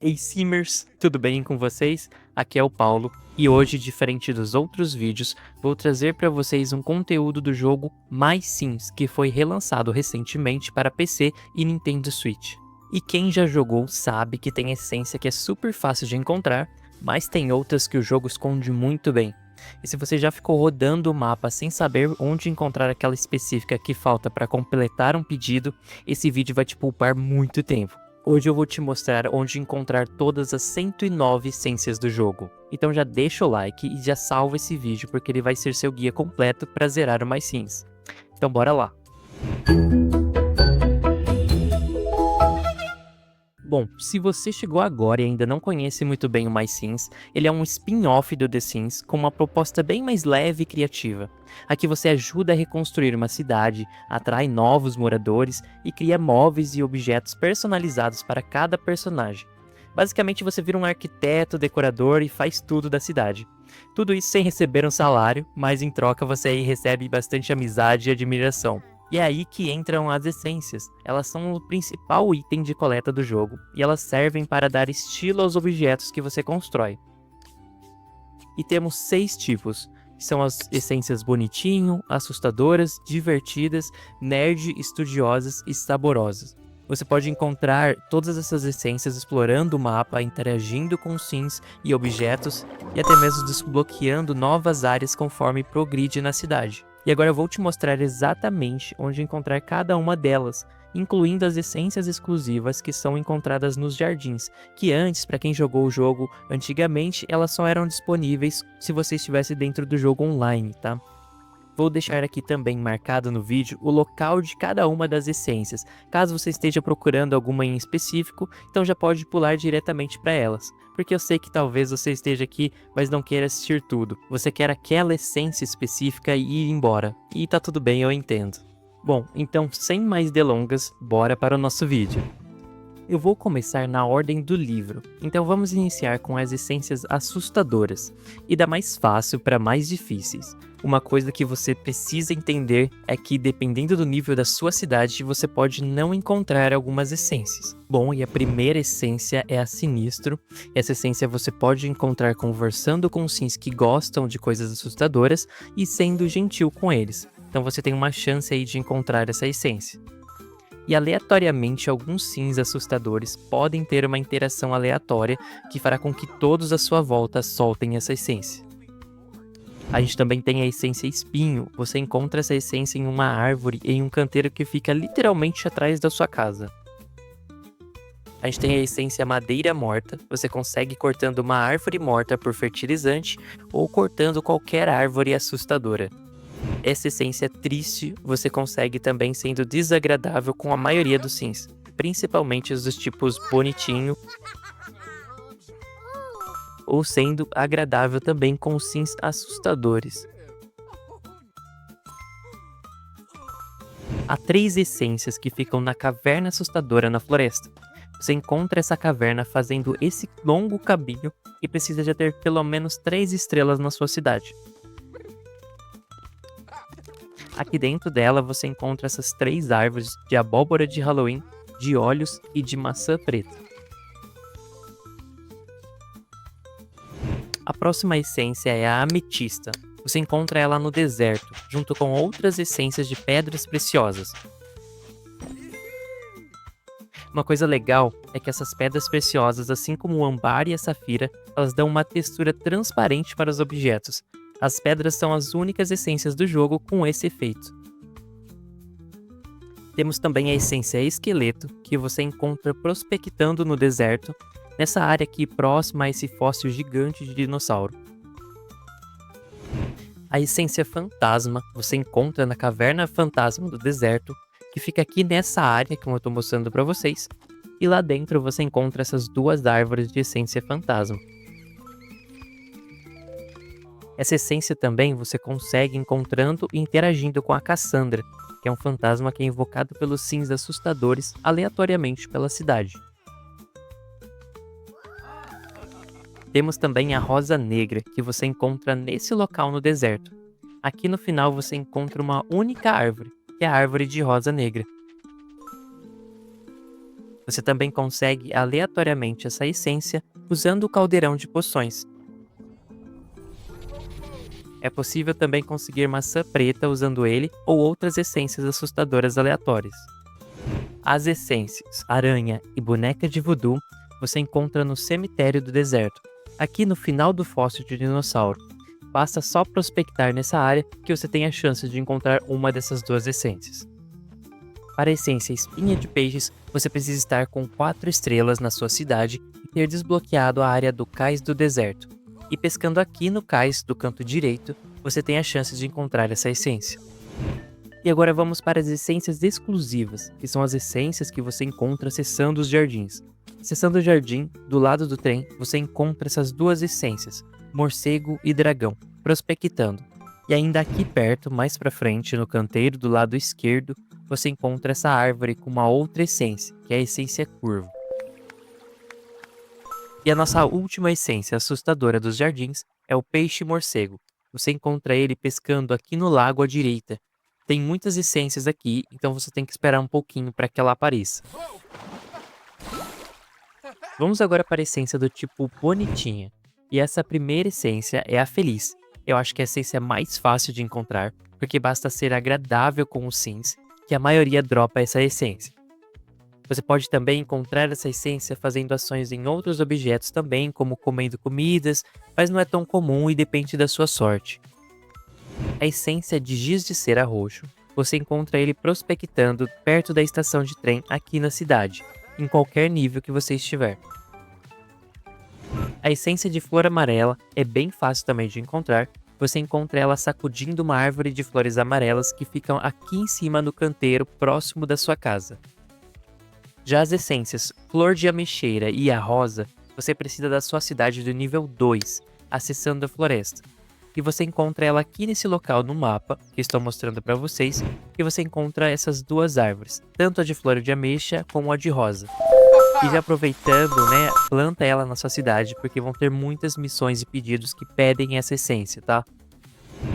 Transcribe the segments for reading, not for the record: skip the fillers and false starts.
Ei Simmers, tudo bem com vocês? Aqui é o Paulo e hoje, diferente dos outros vídeos, vou trazer para vocês um conteúdo do jogo My Sims, que foi relançado recentemente para PC e Nintendo Switch. E quem já jogou sabe que tem essência que é super fácil de encontrar, mas tem outras que o jogo esconde muito bem. E se você já ficou rodando o mapa sem saber onde encontrar aquela específica que falta para completar um pedido, esse vídeo vai te poupar muito tempo. Hoje eu vou te mostrar onde encontrar todas as 109 essências do jogo. Então já deixa o like e já salva esse vídeo porque ele vai ser seu guia completo para zerar o My Sims. Então bora lá! Bom, se você chegou agora e ainda não conhece muito bem o My Sims, ele é um spin-off do The Sims com uma proposta bem mais leve e criativa. Aqui você ajuda a reconstruir uma cidade, atrai novos moradores e cria móveis e objetos personalizados para cada personagem. Basicamente você vira um arquiteto, decorador e faz tudo da cidade. Tudo isso sem receber um salário, mas em troca você aí recebe bastante amizade e admiração. E é aí que entram as essências. Elas são o principal item de coleta do jogo, e elas servem para dar estilo aos objetos que você constrói. E temos 6 tipos, que são as essências bonitinho, assustadoras, divertidas, nerd, estudiosas e saborosas. Você pode encontrar todas essas essências explorando o mapa, interagindo com sims e objetos, e até mesmo desbloqueando novas áreas conforme progride na cidade. E agora eu vou te mostrar exatamente onde encontrar cada uma delas, incluindo as essências exclusivas que são encontradas nos jardins, que antes, para quem jogou o jogo antigamente, elas só eram disponíveis se você estivesse dentro do jogo online, tá? Vou deixar aqui também marcado no vídeo o local de cada uma das essências, caso você esteja procurando alguma em específico, então já pode pular diretamente para elas. Porque eu sei que talvez você esteja aqui, mas não queira assistir tudo. Você quer aquela essência específica e ir embora. E tá tudo bem, eu entendo. Bom, então sem mais delongas, bora para o nosso vídeo. Eu vou começar na ordem do livro, então vamos iniciar com as essências assustadoras, e da mais fácil para mais difíceis. Uma coisa que você precisa entender é que, dependendo do nível da sua cidade, você pode não encontrar algumas essências. Bom, e a primeira essência é a Sinistro. Essa essência você pode encontrar conversando com sims que gostam de coisas assustadoras e sendo gentil com eles. Então você tem uma chance aí de encontrar essa essência. E aleatoriamente alguns sims assustadores podem ter uma interação aleatória que fará com que todos à sua volta soltem essa essência. A gente também tem a essência espinho. Você encontra essa essência em uma árvore em um canteiro que fica literalmente atrás da sua casa. A gente tem a essência madeira morta. Você consegue cortando uma árvore morta por fertilizante ou cortando qualquer árvore assustadora. Essa essência triste você consegue também sendo desagradável com a maioria dos sims, principalmente os dos tipos bonitinho, ou sendo agradável também com os sims assustadores. Há 3 essências que ficam na caverna assustadora na floresta. Você encontra essa caverna fazendo esse longo caminho e precisa de ter pelo menos 3 estrelas na sua cidade. Aqui dentro dela você encontra essas 3 árvores de abóbora de Halloween, de olhos e de maçã preta. A próxima essência é a ametista. Você encontra ela no deserto, junto com outras essências de pedras preciosas. Uma coisa legal é que essas pedras preciosas, assim como o âmbar e a safira, elas dão uma textura transparente para os objetos. As pedras são as únicas essências do jogo com esse efeito. Temos também a essência esqueleto, que você encontra prospectando no deserto, nessa área aqui próxima a esse fóssil gigante de dinossauro. A essência fantasma você encontra na caverna fantasma do deserto, que fica aqui nessa área que eu estou mostrando para vocês, e lá dentro você encontra essas 2 árvores de essência fantasma. Essa essência também você consegue encontrando e interagindo com a Cassandra, que é um fantasma que é invocado pelos sims assustadores aleatoriamente pela cidade. Temos também a Rosa Negra, que você encontra nesse local no deserto. Aqui no final você encontra uma única árvore, que é a árvore de Rosa Negra. Você também consegue aleatoriamente essa essência usando o caldeirão de poções. É possível também conseguir maçã preta usando ele ou outras essências assustadoras aleatórias. As essências aranha e boneca de voodoo você encontra no cemitério do deserto, aqui no final do fóssil de dinossauro. Basta só prospectar nessa área que você tem a chance de encontrar uma dessas duas essências. Para a essência espinha de peixes, você precisa estar com 4 estrelas na sua cidade e ter desbloqueado a área do cais do deserto. E pescando aqui no cais do canto direito, você tem a chance de encontrar essa essência. E agora vamos para as essências exclusivas, que são as essências que você encontra acessando os jardins. Acessando o jardim, do lado do trem, você encontra essas duas essências, morcego e dragão, prospectando. E ainda aqui perto, mais pra frente, no canteiro do lado esquerdo, você encontra essa árvore com uma outra essência, que é a essência curvo. E a nossa última essência assustadora dos jardins é o peixe morcego. Você encontra ele pescando aqui no lago à direita. Tem muitas essências aqui, então você tem que esperar um pouquinho para que ela apareça. Vamos agora para a essência do tipo bonitinha. E essa primeira essência é a feliz. Eu acho que é a essência mais fácil de encontrar, porque basta ser agradável com os sims, que a maioria dropa essa essência. Você pode também encontrar essa essência fazendo ações em outros objetos também, como comendo comidas, mas não é tão comum e depende da sua sorte. A essência de giz de cera roxo, você encontra ele prospectando perto da estação de trem aqui na cidade, em qualquer nível que você estiver. A essência de flor amarela é bem fácil também de encontrar, você encontra ela sacudindo uma árvore de flores amarelas que ficam aqui em cima no canteiro próximo da sua casa. Já as essências flor de ameixeira e a rosa, você precisa da sua cidade do nível 2, acessando a floresta. E você encontra ela aqui nesse local no mapa, que estou mostrando para vocês, e você encontra essas duas árvores, tanto a de flor de ameixa como a de rosa. E já aproveitando, né, planta ela na sua cidade, porque vão ter muitas missões e pedidos que pedem essa essência, tá?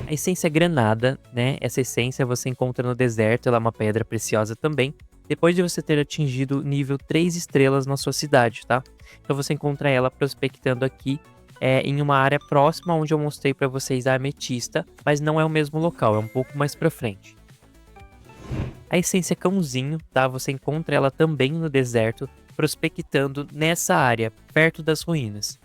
A essência granada, né, essa essência você encontra no deserto, ela é uma pedra preciosa também, depois de você ter atingido nível 3 estrelas na sua cidade, tá? Então você encontra ela prospectando aqui em uma área próxima onde eu mostrei para vocês a ametista, mas não é o mesmo local, é um pouco mais para frente. A essência cãozinho, tá? Você encontra ela também no deserto, prospectando nessa área, perto das ruínas.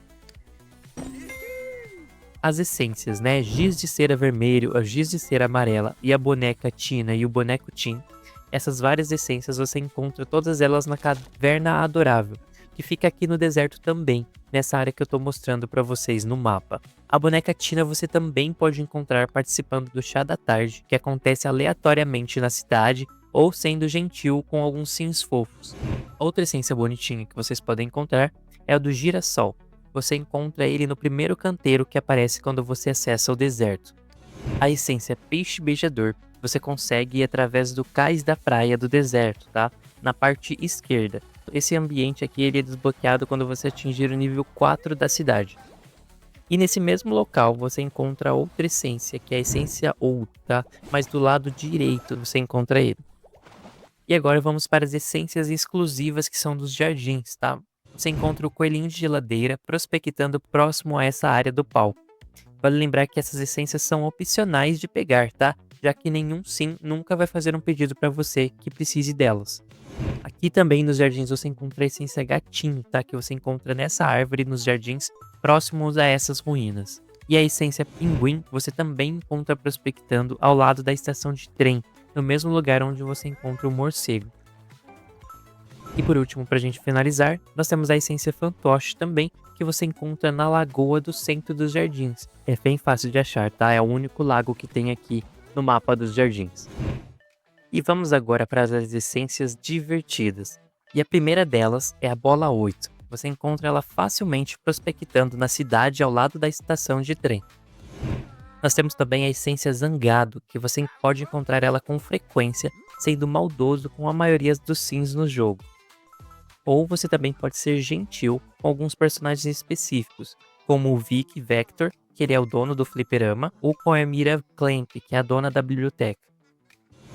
As essências, né? Giz de cera vermelho, a giz de cera amarela e a boneca Tina e o boneco Tim. Essas várias essências você encontra todas elas na Caverna Adorável, que fica aqui no deserto também, nessa área que eu estou mostrando para vocês no mapa. A boneca Tina você também pode encontrar participando do chá da tarde, que acontece aleatoriamente na cidade, ou sendo gentil com alguns sims fofos. Outra essência bonitinha que vocês podem encontrar é a do girassol. Você encontra ele no primeiro canteiro que aparece quando você acessa o deserto. A essência peixe beijador você consegue ir através do cais da praia do deserto, tá? Na parte esquerda. Esse ambiente aqui ele é desbloqueado quando você atingir o nível 4 da cidade. E nesse mesmo local você encontra outra essência, que é a essência ouro, tá? Mas do lado direito você encontra ele. E agora vamos para as essências exclusivas que são dos jardins, tá? Você encontra o coelhinho de geladeira prospectando próximo a essa área do palco. Vale lembrar que essas essências são opcionais de pegar, tá? Já que nenhum sim nunca vai fazer um pedido para você que precise delas. Aqui também nos jardins você encontra a essência gatinho, tá? Que você encontra nessa árvore nos jardins próximos a essas ruínas. E a essência pinguim você também encontra prospectando ao lado da estação de trem, no mesmo lugar onde você encontra o morcego. E por último, para a gente finalizar, nós temos a essência fantoche também, que você encontra na lagoa do centro dos jardins. É bem fácil de achar, tá? É o único lago que tem aqui no mapa dos jardins. E vamos agora para as essências divertidas. E a primeira delas é a bola 8. Você encontra ela facilmente prospectando na cidade ao lado da estação de trem. Nós temos também a essência zangado, que você pode encontrar ela com frequência, sendo maldoso com a maioria dos sims no jogo. Ou você também pode ser gentil com alguns personagens específicos, como o Vic Vector, que ele é o dono do fliperama, ou com a Mira Clamp, que é a dona da biblioteca.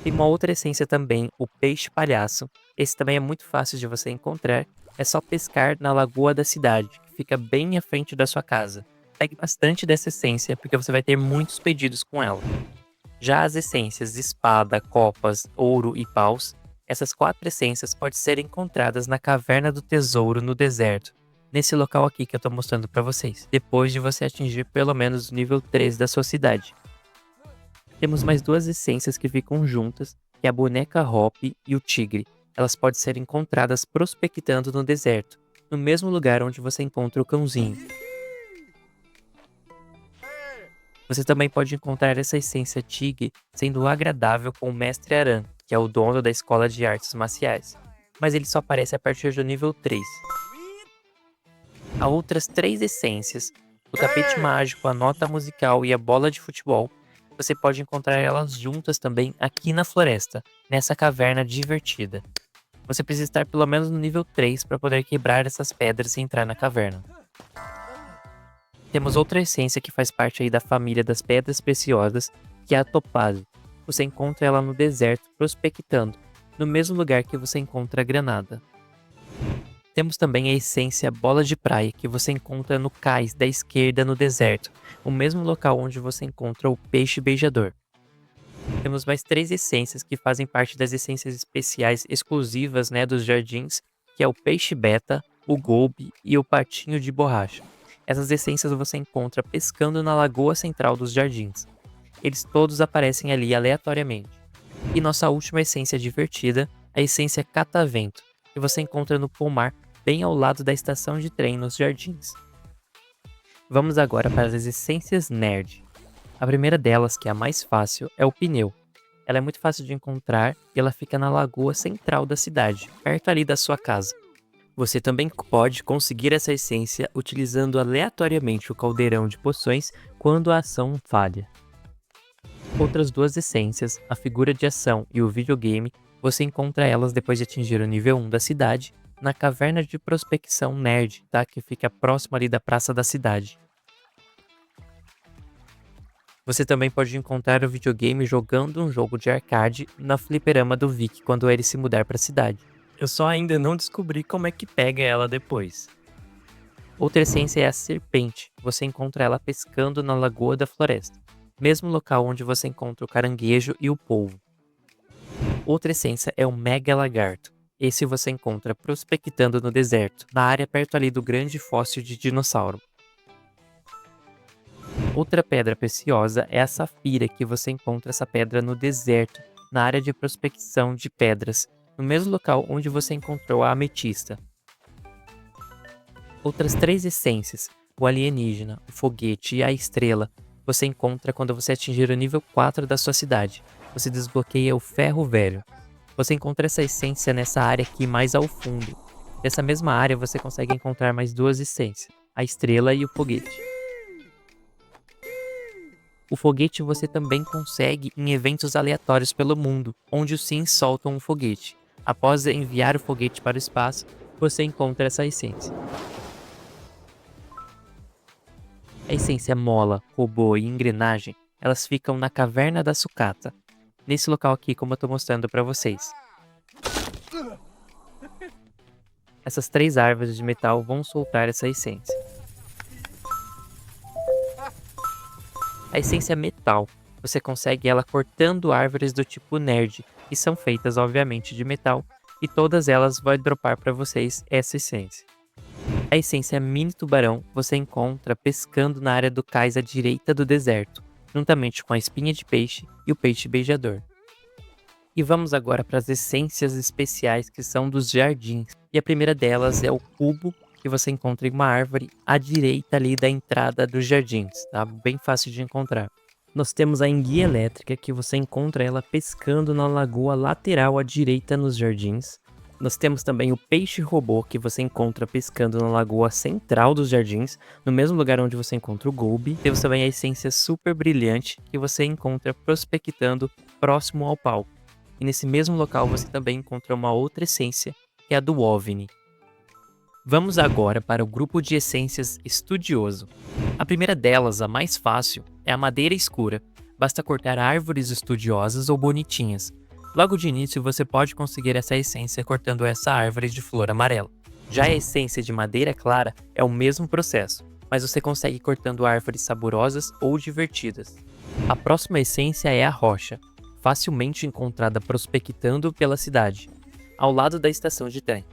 Tem uma outra essência também, o peixe palhaço. Esse também é muito fácil de você encontrar. É só pescar na lagoa da cidade, que fica bem à frente da sua casa. Pegue bastante dessa essência, porque você vai ter muitos pedidos com ela. Já as essências espada, copas, ouro e paus, essas 4 essências podem ser encontradas na Caverna do Tesouro no deserto, nesse local aqui que eu estou mostrando para vocês, depois de você atingir pelo menos o nível 3 da sua cidade. Temos mais 2 essências que ficam juntas, que é a boneca Hop e o tigre. Elas podem ser encontradas prospectando no deserto, no mesmo lugar onde você encontra o cãozinho. Você também pode encontrar essa essência Tig sendo agradável com o Mestre Aran, que é o dono da escola de artes marciais, mas ele só aparece a partir do nível 3. Há outras 3 essências, o tapete mágico, a nota musical e a bola de futebol. Você pode encontrar elas juntas também aqui na floresta, nessa caverna divertida. Você precisa estar pelo menos no nível 3 para poder quebrar essas pedras e entrar na caverna. Temos outra essência que faz parte aí da família das pedras preciosas, que é a topázio. Você encontra ela no deserto prospectando, no mesmo lugar que você encontra a granada. Temos também a essência bola de praia, que você encontra no cais da esquerda no deserto, o mesmo local onde você encontra o peixe beijador. Temos mais 3 essências que fazem parte das essências especiais exclusivas, dos jardins, que é o peixe beta, o golbe e o patinho de borracha. Essas essências você encontra pescando na lagoa central dos jardins. Eles todos aparecem ali aleatoriamente. E nossa última essência divertida, a essência catavento, que você encontra no pomar bem ao lado da estação de trem nos jardins. Vamos agora para as essências nerd. A primeira delas, que é a mais fácil, é o pneu. Ela é muito fácil de encontrar e ela fica na lagoa central da cidade, perto ali da sua casa. Você também pode conseguir essa essência utilizando aleatoriamente o caldeirão de poções quando a ação falha. Outras 2 essências, a figura de ação e o videogame, você encontra elas depois de atingir o nível 1 da cidade, na caverna de prospecção nerd, que fica próximo ali da praça da cidade. Você também pode encontrar o videogame jogando um jogo de arcade na fliperama do Vic quando ele se mudar para a cidade. Eu só ainda não descobri como é que pega ela depois. Outra essência é a serpente. Você encontra ela pescando na lagoa da floresta, mesmo local onde você encontra o caranguejo e o polvo. Outra essência é o mega lagarto. Esse você encontra prospectando no deserto, na área perto ali do grande fóssil de dinossauro. Outra pedra preciosa é a safira, que você encontra essa pedra no deserto, na área de prospecção de pedras, no mesmo local onde você encontrou a ametista. Outras 3 essências, o alienígena, o foguete e a estrela, você encontra quando você atingir o nível 4 da sua cidade. Você desbloqueia o ferro velho. Você encontra essa essência nessa área aqui mais ao fundo. Nessa mesma área você consegue encontrar mais 2 essências, a estrela e o foguete. O foguete você também consegue em eventos aleatórios pelo mundo, onde os Sims soltam um foguete. Após enviar o foguete para o espaço, você encontra essa essência. A essência mola, robô e engrenagem, elas ficam na caverna da sucata. Nesse local aqui, como eu estou mostrando para vocês. Essas 3 árvores de metal vão soltar essa essência. A essência metal, você consegue ela cortando árvores do tipo nerd, que são feitas obviamente de metal, e todas elas vão dropar para vocês essa essência. A essência mini tubarão você encontra pescando na área do cais à direita do deserto, juntamente com a espinha de peixe e o peixe beijador. E vamos agora para as essências especiais que são dos jardins. E a primeira delas é o cubo, que você encontra em uma árvore à direita ali da entrada dos jardins, tá? Bem fácil de encontrar. Nós temos a enguia elétrica, que você encontra ela pescando na lagoa lateral à direita nos jardins. Nós temos também o peixe robô, que você encontra pescando na lagoa central dos jardins, no mesmo lugar onde você encontra o golbe. Temos também a essência super brilhante, que você encontra prospectando próximo ao palco. E nesse mesmo local você também encontra uma outra essência, que é a do OVNI. Vamos agora para o grupo de essências estudioso. A primeira delas, a mais fácil, é a madeira escura. Basta cortar árvores estudiosas ou bonitinhas. Logo de início, você pode conseguir essa essência cortando essa árvore de flor amarela. Já a essência de madeira clara é o mesmo processo, mas você consegue cortando árvores saborosas ou divertidas. A próxima essência é a rocha, facilmente encontrada prospectando pela cidade, ao lado da estação de trem.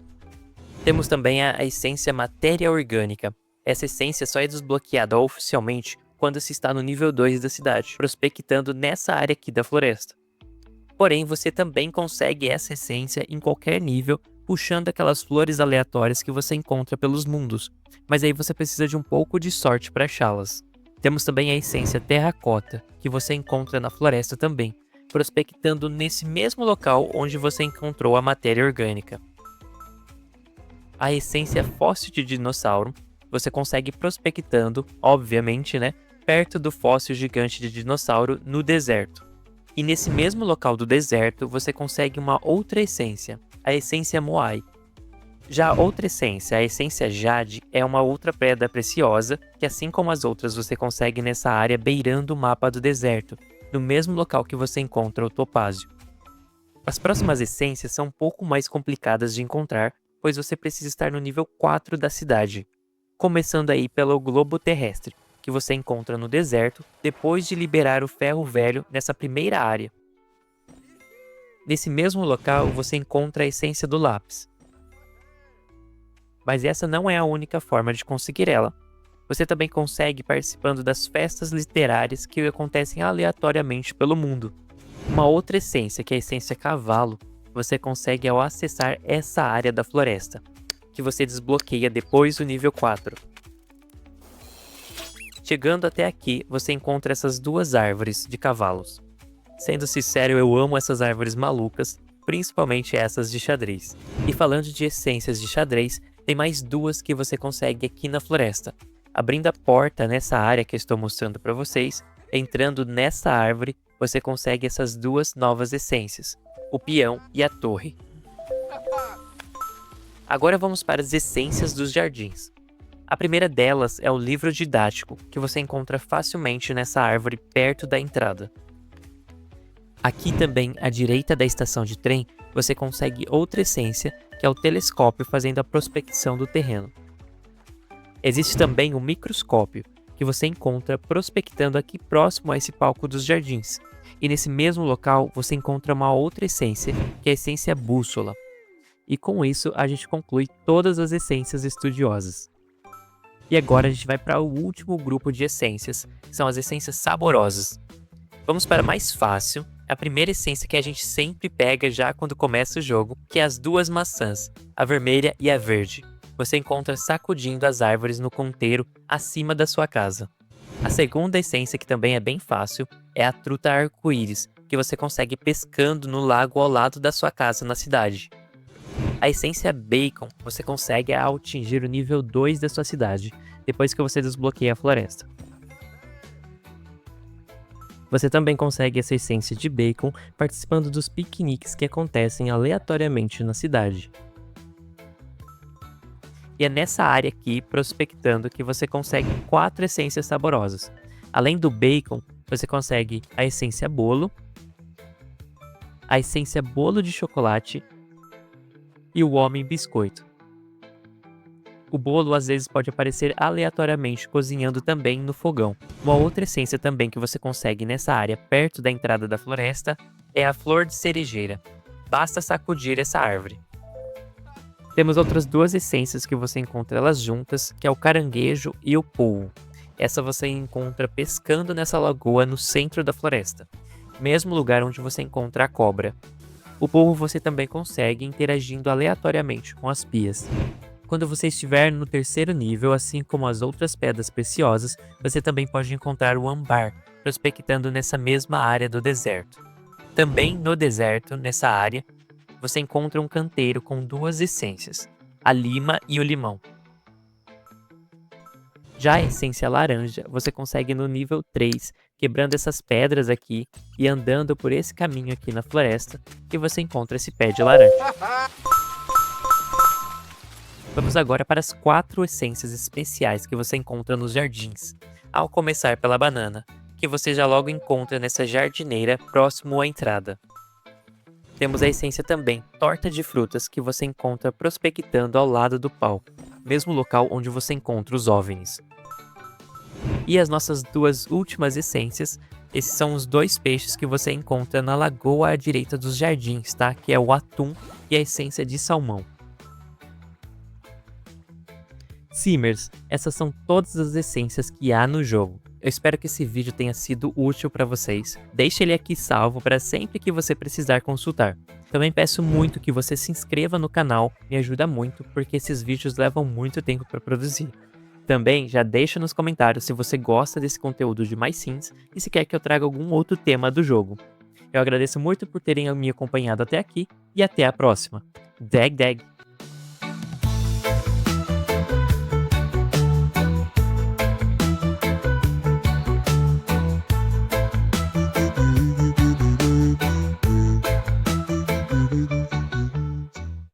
Temos também a essência matéria orgânica. Essa essência só é desbloqueada oficialmente quando se está no nível 2 da cidade, prospectando nessa área aqui da floresta. Porém, você também consegue essa essência em qualquer nível, puxando aquelas flores aleatórias que você encontra pelos mundos, mas aí você precisa de um pouco de sorte para achá-las. Temos também a essência terracota, que você encontra na floresta também, prospectando nesse mesmo local onde você encontrou a matéria orgânica. A essência fóssil de dinossauro, você consegue prospectando, obviamente, perto do fóssil gigante de dinossauro no deserto. E nesse mesmo local do deserto, você consegue uma outra essência, a essência Moai. Já a outra essência, a essência Jade, é uma outra pedra preciosa, que assim como as outras você consegue nessa área beirando o mapa do deserto, no mesmo local que você encontra o topázio. As próximas essências são um pouco mais complicadas de encontrar, pois você precisa estar no nível 4 da cidade, começando aí pelo globo terrestre, que você encontra no deserto depois de liberar o ferro velho nessa primeira área. Nesse mesmo local você encontra a essência do lápis. Mas essa não é a única forma de conseguir ela. Você também consegue participando das festas literárias que acontecem aleatoriamente pelo mundo. Uma outra essência, que é a essência cavalo, você consegue ao acessar essa área da floresta, que você desbloqueia depois do nível 4. Chegando até aqui, você encontra essas duas árvores de cavalos. Sendo sincero, eu amo essas árvores malucas, principalmente essas de xadrez. E falando de essências de xadrez, tem mais duas que você consegue aqui na floresta. Abrindo a porta nessa área que eu estou mostrando para vocês, entrando nessa árvore, você consegue essas duas novas essências, o peão e a torre. Agora vamos para as essências dos jardins. A primeira delas é o livro didático, que você encontra facilmente nessa árvore perto da entrada. Aqui também, à direita da estação de trem, você consegue outra essência, que é o telescópio fazendo a prospecção do terreno. Existe também o microscópio, que você encontra prospectando aqui próximo a esse palco dos jardins. E nesse mesmo local você encontra uma outra essência, que é a essência bússola. E com isso a gente conclui todas as essências estudiosas. E agora a gente vai para o último grupo de essências, que são as essências saborosas. Vamos para a mais fácil, a primeira essência que a gente sempre pega já quando começa o jogo, que é as duas maçãs, a vermelha e a verde. Você encontra sacudindo as árvores no canteiro acima da sua casa. A segunda essência, que também é bem fácil, é a truta arco-íris, que você consegue pescando no lago ao lado da sua casa na cidade. A essência bacon você consegue ao atingir o nível 2 da sua cidade, depois que você desbloqueia a floresta. Você também consegue essa essência de bacon participando dos piqueniques que acontecem aleatoriamente na cidade. E é nessa área aqui, prospectando, que você consegue 4 essências saborosas. Além do bacon, você consegue a essência bolo, a essência bolo de chocolate e o homem biscoito. O bolo às vezes pode aparecer aleatoriamente cozinhando também no fogão. Uma outra essência também que você consegue nessa área perto da entrada da floresta é a flor de cerejeira. Basta sacudir essa árvore. Temos outras duas essências que você encontra elas juntas, que é o caranguejo e o polvo. Essa você encontra pescando nessa lagoa no centro da floresta, mesmo lugar onde você encontra a cobra. O polvo você também consegue interagindo aleatoriamente com as pias. Quando você estiver no terceiro nível, assim como as outras pedras preciosas, você também pode encontrar o âmbar, prospectando nessa mesma área do deserto. Também no deserto, nessa área, você encontra um canteiro com duas essências, a lima e o limão. Já a essência laranja, você consegue no nível 3, quebrando essas pedras aqui e andando por esse caminho aqui na floresta, que você encontra esse pé de laranja. Vamos agora para as 4 essências especiais que você encontra nos jardins. Ao começar pela banana, que você já logo encontra nessa jardineira próximo à entrada. Temos a essência também, torta de frutas, que você encontra prospectando ao lado do palco, mesmo local onde você encontra os OVNIs. E as nossas duas últimas essências, esses são os dois peixes que você encontra na lagoa à direita dos jardins, tá? Que é o atum e a essência de salmão. Simmers, essas são todas as essências que há no jogo. Eu espero que esse vídeo tenha sido útil para vocês. Deixe ele aqui salvo para sempre que você precisar consultar. Também peço muito que você se inscreva no canal, me ajuda muito, porque esses vídeos levam muito tempo para produzir. Também já deixa nos comentários se você gosta desse conteúdo de Mais Sims e se quer que eu traga algum outro tema do jogo. Eu agradeço muito por terem me acompanhado até aqui e até a próxima. Dag Dag!